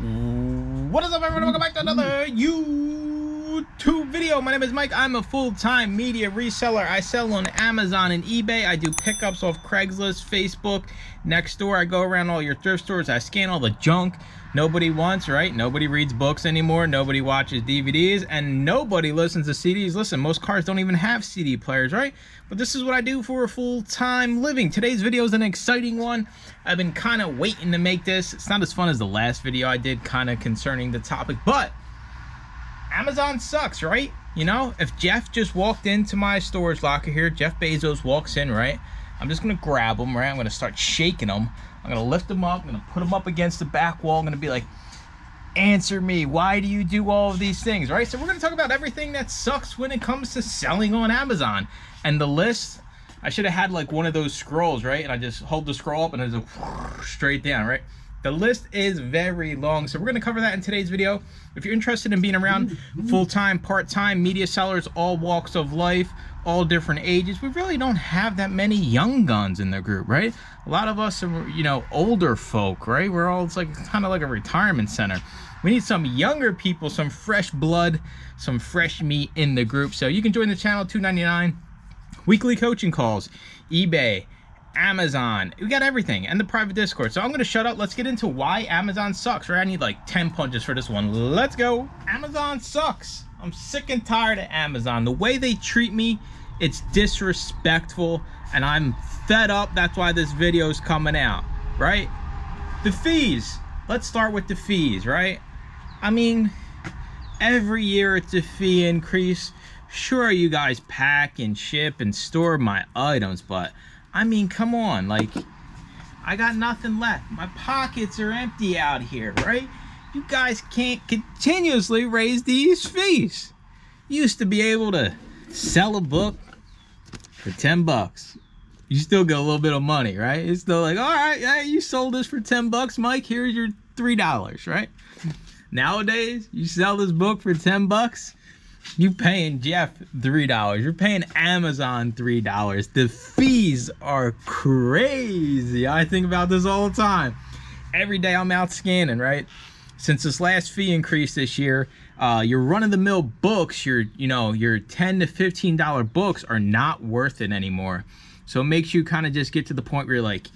What is up, everyone? Welcome back to another YouTube video. My name is Mike. I'm a full-time media reseller. I sell on Amazon and eBay. I do pickups off Craigslist, Facebook, Nextdoor. I go around all your thrift stores. I scan all the junk nobody wants, right? Nobody reads books anymore. Nobody watches DVDs, and nobody listens to CDs. Listen, most cars don't even have CD players, right? But this is what I do for a full-time living. Today's video is an exciting one. I've been kind of waiting to make this. It's not as fun as the last video I did kind of concerning the topic, but Amazon sucks, right? You know, if Jeff just walked into my storage locker here, Jeff Bezos walks in, right? I'm just gonna grab him, right? I'm gonna start shaking him. I'm gonna lift him up. I'm gonna put him up against the back wall. I'm gonna be like, answer me. Why do you do all of these things, right? So we're gonna talk about everything that sucks when it comes to selling on Amazon. And the list, I should have had like one of those scrolls, right? And I just hold the scroll up and it's straight down, right? The list is very long, so we're going to cover that in today's video. If you're interested in being around full-time, part-time media sellers, all walks of life, all different ages, we really don't have that many young guns in the group, right? A lot of us are, you know, older folk, right? We're all, it's like kind of like a retirement center. We need some younger people, some fresh blood, some fresh meat in the group. So you can join the channel, $2.99, weekly coaching calls, eBay, Amazon, we got everything, and the private Discord. So I'm gonna shut up. Let's get into why Amazon sucks, right? I need like 10 punches for this one. Let's go. Amazon sucks. I'm sick and tired of Amazon. The way they treat me, it's disrespectful, and I'm fed up. That's why this video is coming out, right? The fees. Let's start with the fees, right? I mean, every year it's a fee increase. Sure, you guys pack and ship and store my items, but I mean, come on, like, I got nothing left. My pockets are empty out here, right? You guys can't continuously raise these fees. You used to be able to sell a book for 10 bucks. You still get a little bit of money, right? It's still like, all right, yeah, you sold this for 10 bucks, Mike, here's your $3, right? Nowadays, you sell this book for 10 bucks, you paying Jeff $3. You're paying Amazon $3. The fees are crazy. I think about this all the time. Every day I'm out scanning, right? Since this last fee increase this year, your run-of-the-mill books, your $10 to $15 books are not worth it anymore. So it makes you kind of just get to the point where you're like,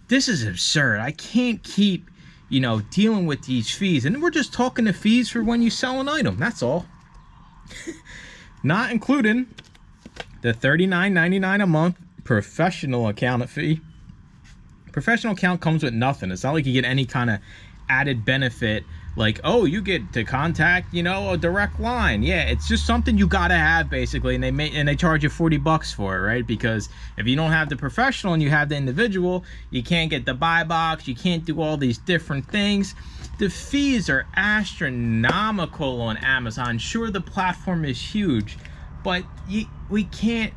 this is absurd. I can't keep, dealing with these fees. And we're just talking the fees for when you sell an item. That's all. Not including the $39.99 a month professional account fee. Professional account comes with nothing. It's not like you get any kind of added benefit like, oh, you get to contact, a direct line. Yeah, it's just something you gotta have basically, and they charge you 40 bucks for it, right? Because if you don't have the professional and you have the individual, you can't get the buy box, you can't do all these different things. The fees are astronomical on Amazon. Sure, the platform is huge, but we get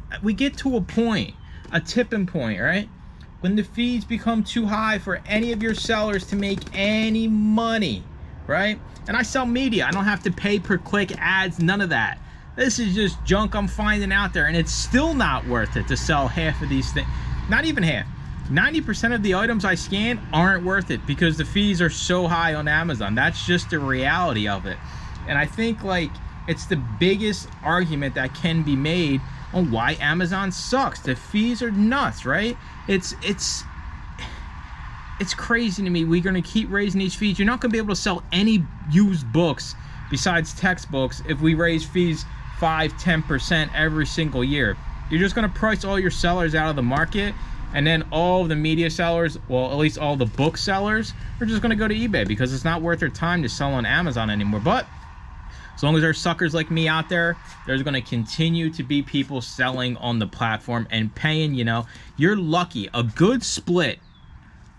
to a tipping point, right? When the fees become too high for any of your sellers to make any money, right? And I sell media. I don't have to pay per click ads, none of that. This is just junk I'm finding out there, and it's still not worth it to sell half of these things. Not even half. 90% of the items I scan aren't worth it because the fees are so high on Amazon. That's just the reality of it. And I think like it's the biggest argument that can be made on why Amazon sucks. The fees are nuts, right? It's crazy to me. We're gonna keep raising these fees. You're not gonna be able to sell any used books besides textbooks if we raise fees 5-10% every single year. You're just gonna price all your sellers out of the market, and then all the media sellers, well, at least all the book sellers, are just gonna go to eBay because it's not worth their time to sell on Amazon anymore. But as long as there's suckers like me out there, there's gonna continue to be people selling on the platform and paying, you're lucky. A good split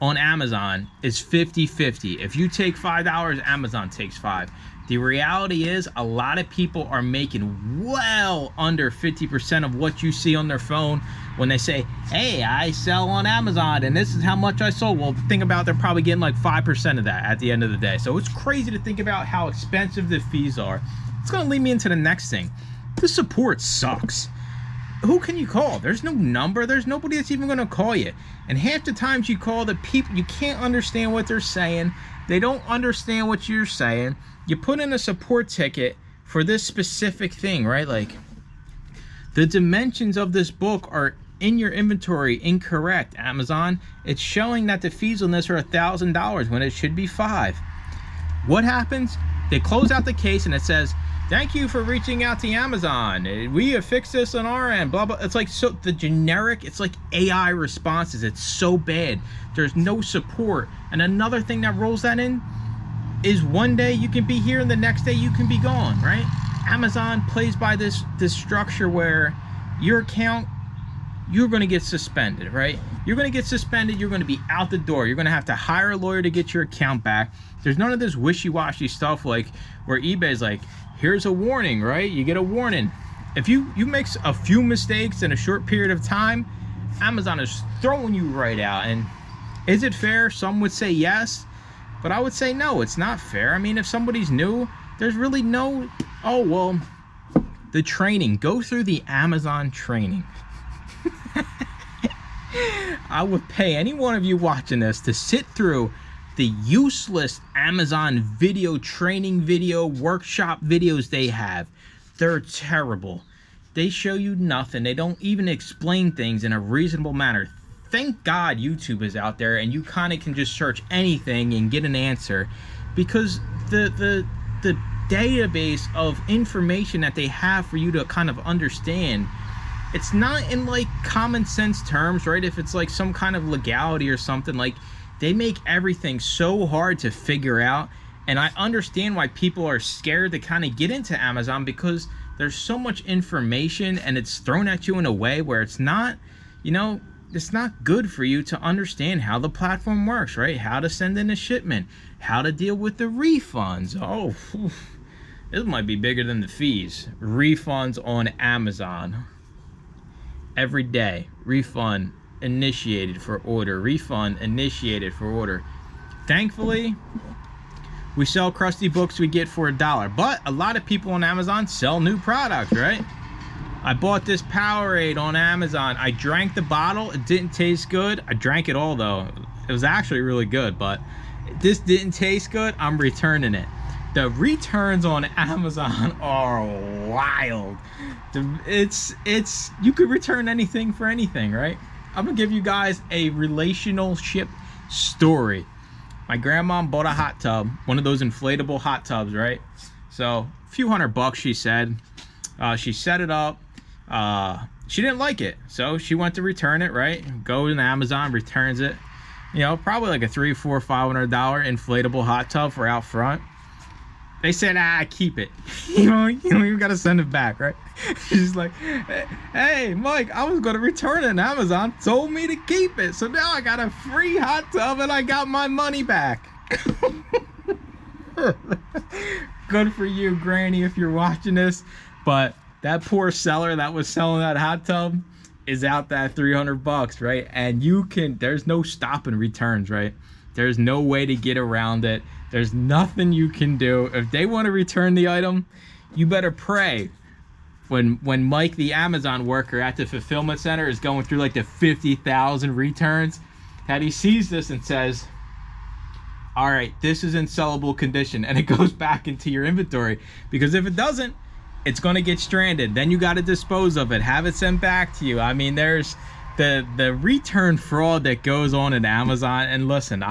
on Amazon is 50-50. If you take $5, Amazon takes $5. The reality is a lot of people are making well under 50% of what you see on their phone when they say, hey, I sell on Amazon and this is how much I sold. Well, think about they're probably getting like 5% of that at the end of the day. So it's crazy to think about how expensive the fees are. It's gonna lead me into the next thing. The support sucks. who can you call? There's no number. There's nobody that's even going to call you. And half the times you call the people, you can't understand what they're saying. They don't understand what you're saying. You put in a support ticket for this specific thing, right? Like, the dimensions of this book are in your inventory incorrect, Amazon. It's showing that the fees on this are $1,000 when it should be $5. What happens? They close out the case and it says, thank you for reaching out to Amazon. We have fixed this on our end, blah, blah. It's like, so the generic, it's like AI responses. It's so bad. There's no support. And another thing that rolls that in is one day you can be here and the next day you can be gone, right? Amazon plays by this structure where your account, you're going to get suspended, right? You're going to get suspended. You're going to be out the door. You're going to have to hire a lawyer to get your account back. There's none of this wishy-washy stuff like where eBay's like, here's a warning, right? You get a warning. If you make a few mistakes in a short period of time, Amazon is throwing you right out. And is it fair? Some would say yes, but I would say no, it's not fair. I mean, if somebody's new, there's really no, oh, well, the training, go through the Amazon training. I would pay any one of you watching this to sit through the useless Amazon video training video workshop videos they have. They're terrible. They show you nothing. They don't even explain things in a reasonable manner. Thank God YouTube is out there and you kind of can just search anything and get an answer, because the database of information that they have for you to kind of understand, it's not in like common sense terms, right? If it's like some kind of legality or something, like they make everything so hard to figure out. And I understand why people are scared to kind of get into Amazon, because there's so much information and it's thrown at you in a way where it's not, you know, it's not good for you to understand how the platform works, right? How to send in a shipment, how to deal with the refunds. Oh, this might be bigger than the fees. Refunds on Amazon. Every day, refund initiated for order, refund initiated for order. Thankfully, we sell crusty books we get for $1, but a lot of people on Amazon sell new products, right? I bought this Powerade on Amazon. I drank the bottle. It didn't taste good. I drank it all though. It was actually really good, but this didn't taste good. I'm returning it. The returns on Amazon are wild. It's you could return anything for anything, right? I'm gonna give you guys a relationship story. My grandma bought a hot tub, one of those inflatable hot tubs, right? So a few $100 she said. She set it up. She didn't like it, so she went to return it, right? Goes to Amazon, returns it. You know, probably like a $300, $400, $500 inflatable hot tub for out front. They said, keep it. You don't even gotta send it back, right? She's like, hey, Mike, I was gonna return it, and Amazon told me to keep it. So now I got a free hot tub and I got my money back. Good for you, Granny, if you're watching this. But that poor seller that was selling that hot tub is out that $300, right? And there's no stopping returns, right? There's no way to get around it. There's nothing you can do. If they want to return the item, you better pray. When Mike, the Amazon worker at the fulfillment center, is going through like the 50,000 returns, that he sees this and says, all right, this is in sellable condition, and it goes back into your inventory. Because if it doesn't, it's going to get stranded. Then you got to dispose of it, have it sent back to you. I mean, there's the return fraud that goes on in Amazon. And listen,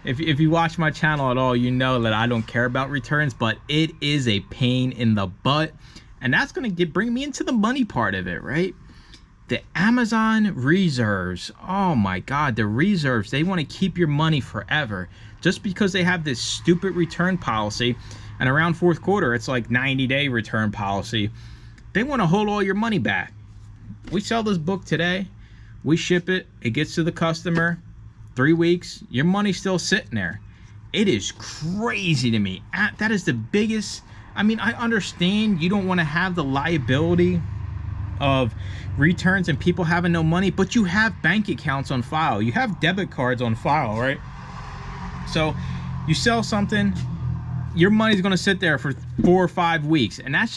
if you watch my channel at all, you know that I don't care about returns, but it is a pain in the butt. And that's going to bring me into the money part of it, right? The Amazon reserves. Oh my God, the reserves. They want to keep your money forever just because they have this stupid return policy. And around fourth quarter, it's like 90-day return policy. They want to hold all your money back. We sell this book today. We ship it. It gets to the customer. 3 weeks, your money's still sitting there. It is crazy to me. That is the biggest. I mean, I understand you don't want to have the liability of returns and people having no money, but you have bank accounts on file. You have debit cards on file, right? So you sell something, your money's going to sit there for 4 or 5 weeks, and that's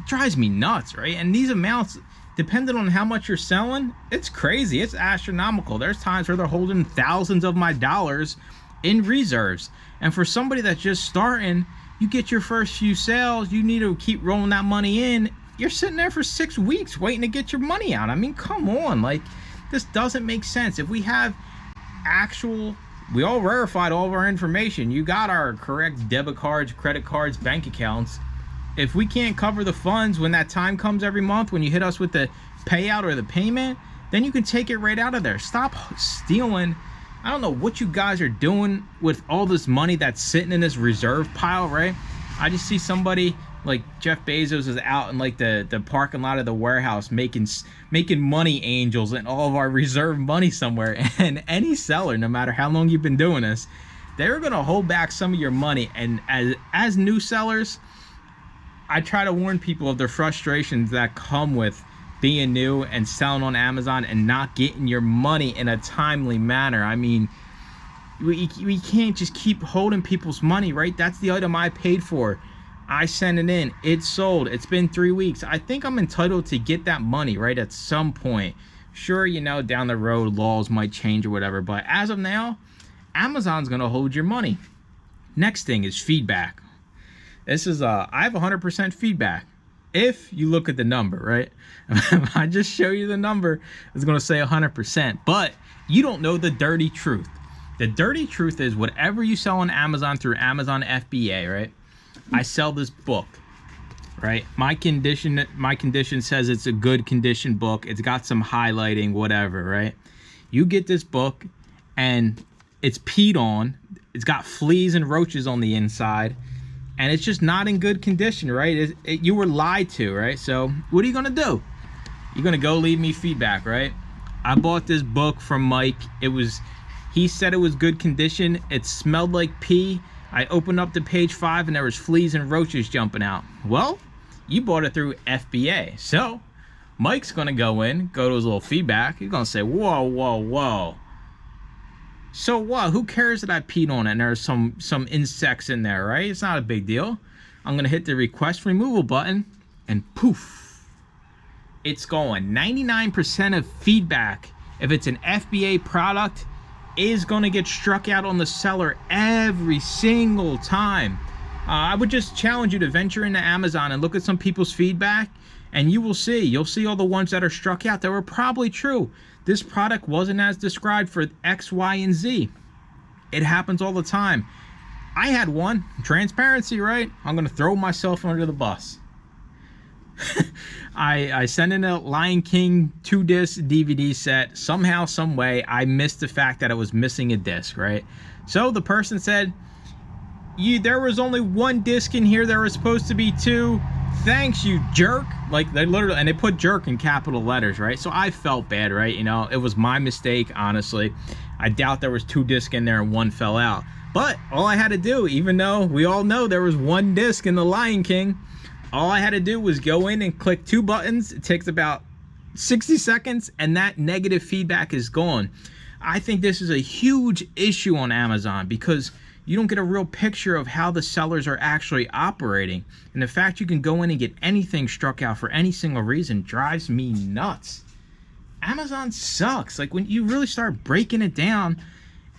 drives me nuts, right? And these amounts, depending on how much you're selling, it's crazy. It's astronomical. There's times where they're holding thousands of my dollars in reserves. And for somebody that's just starting, you get your first few sales, you need to keep rolling that money in. You're sitting there for 6 weeks waiting to get your money out. I mean, come on, like, this doesn't make sense. If we have we all verified all of our information. You got our correct debit cards, credit cards, bank accounts. If we can't cover the funds when that time comes every month, when you hit us with the payout or the payment, then you can take it right out of there. Stop stealing. I don't know what you guys are doing with all this money that's sitting in this reserve pile, right? I just see somebody like Jeff Bezos is out in like the parking lot of the warehouse making money angels and all of our reserve money somewhere. And any seller, no matter how long you've been doing this, they're gonna hold back some of your money. And as new sellers, I try to warn people of the frustrations that come with being new and selling on Amazon and not getting your money in a timely manner. I mean, we can't just keep holding people's money, right? That's the item I paid for. I sent it in, it's sold, it's been 3 weeks. I think I'm entitled to get that money, right, at some point. Sure, you know, down the road laws might change or whatever, but as of now, Amazon's gonna hold your money. Next thing is feedback. This is I have 100% feedback if you look at the number, right? If I just show you the number, it's gonna say 100%, but you don't know the dirty truth. The dirty truth is whatever you sell on Amazon through Amazon FBA, right? I sell this book, right? My condition says it's a good condition book. It's got some highlighting, whatever, right? You get this book and it's peed on. It's got fleas and roaches on the inside and it's just not in good condition, right? You were lied to, right? So what are you gonna do? You're gonna go leave me feedback, right? I bought this book from Mike. He said it was good condition. It smelled like pee. I opened up to page 5 and there was fleas and roaches jumping out. Well, you bought it through FBA. So Mike's gonna go to his little feedback. He's gonna say, whoa, whoa, whoa. So what? Who cares that I peed on it and there's some insects in there, right? It's not a big deal. I'm gonna hit the request removal button and poof, it's going. 99% of feedback, if it's an FBA product, is going to get struck out on the seller every single time. I would just challenge you to venture into Amazon and look at some people's feedback and you'll see all the ones that are struck out that were probably true. This product wasn't as described for X, Y, and Z. It happens all the time. I had one. Transparency, right? I'm going to throw myself under the bus. I sent in a Lion King 2-disc DVD set. Somehow, some way, I missed the fact that it was missing a disc, right? So the person said, there was only 1 disc in here. There was supposed to be 2. Thanks, you jerk. Like, they literally, and they put jerk in capital letters, right? So I felt bad, right? You know, it was my mistake, honestly. I doubt there was 2 discs in there and 1 fell out. But all I had to do, even though we all know there was 1 disc in the Lion King, all I had to do was go in and click 2 buttons. It takes about 60 seconds and that negative feedback is gone. I think this is a huge issue on Amazon because you don't get a real picture of how the sellers are actually operating. And the fact you can go in and get anything struck out for any single reason drives me nuts. Amazon sucks. Like, when you really start breaking it down,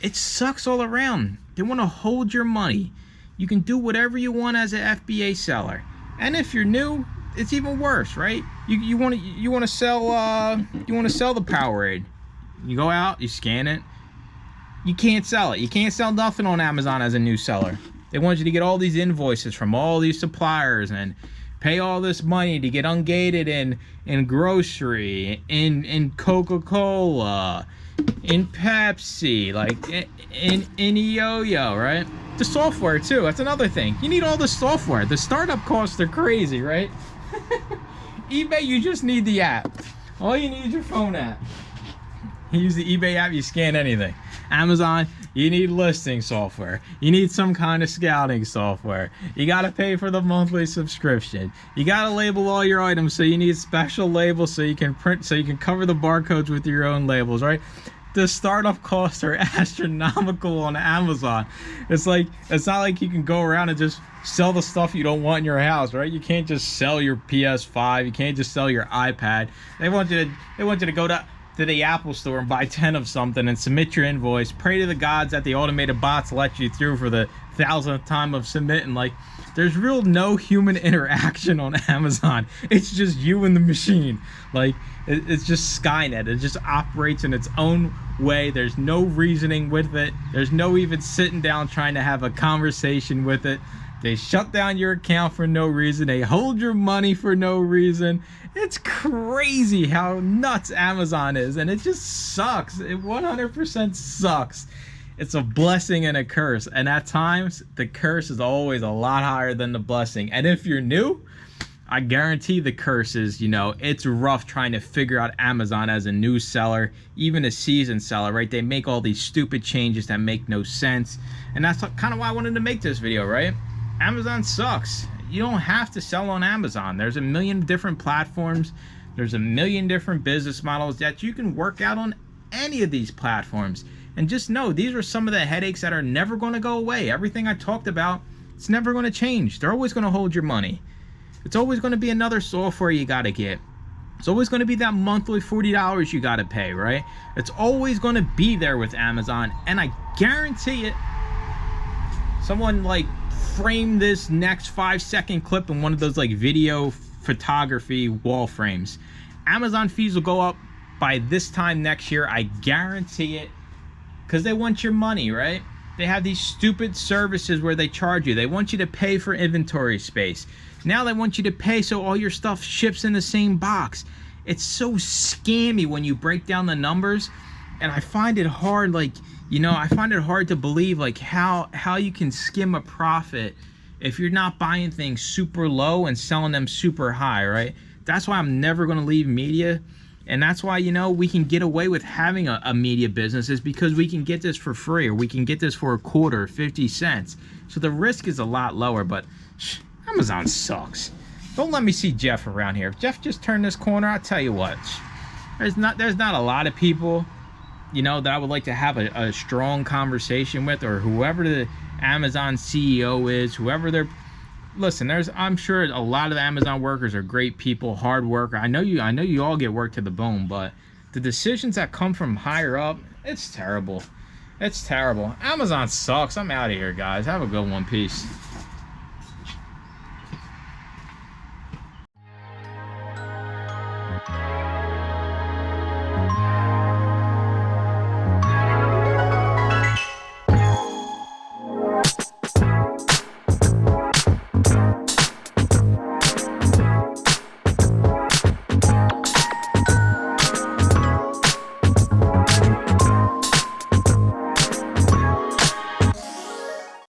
it sucks all around. They want to hold your money. You can do whatever you want as an FBA seller. And if you're new, it's even worse, right? You want to sell the Powerade. You go out, you scan it. You can't sell it. You can't sell nothing on Amazon as a new seller. They want you to get all these invoices from all these suppliers and pay all this money to get ungated in grocery, in Coca-Cola, in Pepsi, like in Yo-Yo, right? The software too, that's another thing. You need all the software. The startup costs are crazy, right? eBay, you just need the app. All you need is your phone app. You use the eBay app, you scan anything. Amazon, you need listing software. You need some kind of scouting software. You gotta pay for the monthly subscription. You gotta label all your items, so you need special labels so you can print, so you can cover the barcodes with your own labels, right? The startup costs are astronomical on Amazon. It's not like you can go around and just sell the stuff you don't want in your house, right? You can't just sell your PS5. You can't just sell your iPad. They want you to go to the Apple store and buy 10 of something and submit your invoice. Pray to the gods that the automated bots let you through for the 1000th time of submitting. Like, there's real no human interaction on Amazon. It's just you and the machine. Like, it's just Skynet. It just operates in its own way. There's no reasoning with it. There's no even sitting down trying to have a conversation with it. They shut down your account for no reason. They hold your money for no reason. It's crazy how nuts Amazon is, and it just sucks. It 100% sucks. It's a blessing and a curse, and at times the curse is always a lot higher than the blessing. And if you're new, I guarantee the curse is, it's rough trying to figure out Amazon as a new seller, even a seasoned seller, right? They make all these stupid changes that make no sense, and that's kind of why I wanted to make this video, right? Amazon sucks. You don't have to sell on Amazon. There's a million different platforms. There's a million different business models that you can work out on any of these platforms. And just know, these are some of the headaches that are never going to go away. Everything I talked about, it's never going to change. They're always going to hold your money. It's always going to be another software you got to get. It's always going to be that monthly $40 you got to pay, right? It's always going to be there with Amazon. And I guarantee it, someone frame this next 5-second clip in one of those video photography wall frames. Amazon fees will go up by this time next year. I guarantee it, because they want your money, right? They have these stupid services where they charge you. They want you to pay for inventory space. Now they want you to pay so all your stuff ships in the same box. It's so scammy when you break down the numbers, and I find it hard, I find it hard to believe how you can skim a profit if you're not buying things super low and selling them super high, right? That's why I'm never going to leave media. And that's why, we can get away with having a media business, is because we can get this for free, or we can get this for a quarter, 50 cents. So the risk is a lot lower, but Amazon sucks. Don't let me see Jeff around here. If Jeff just turned this corner, I'll tell you what, there's not a lot of people that I would like to have a strong conversation with, or whoever the Amazon CEO is, whoever they're. Listen, I'm sure a lot of the Amazon workers are great people, hard worker. I know you all get worked to the bone, but the decisions that come from higher up, it's terrible. It's terrible. Amazon sucks. I'm out of here, guys. Have a good one. Peace.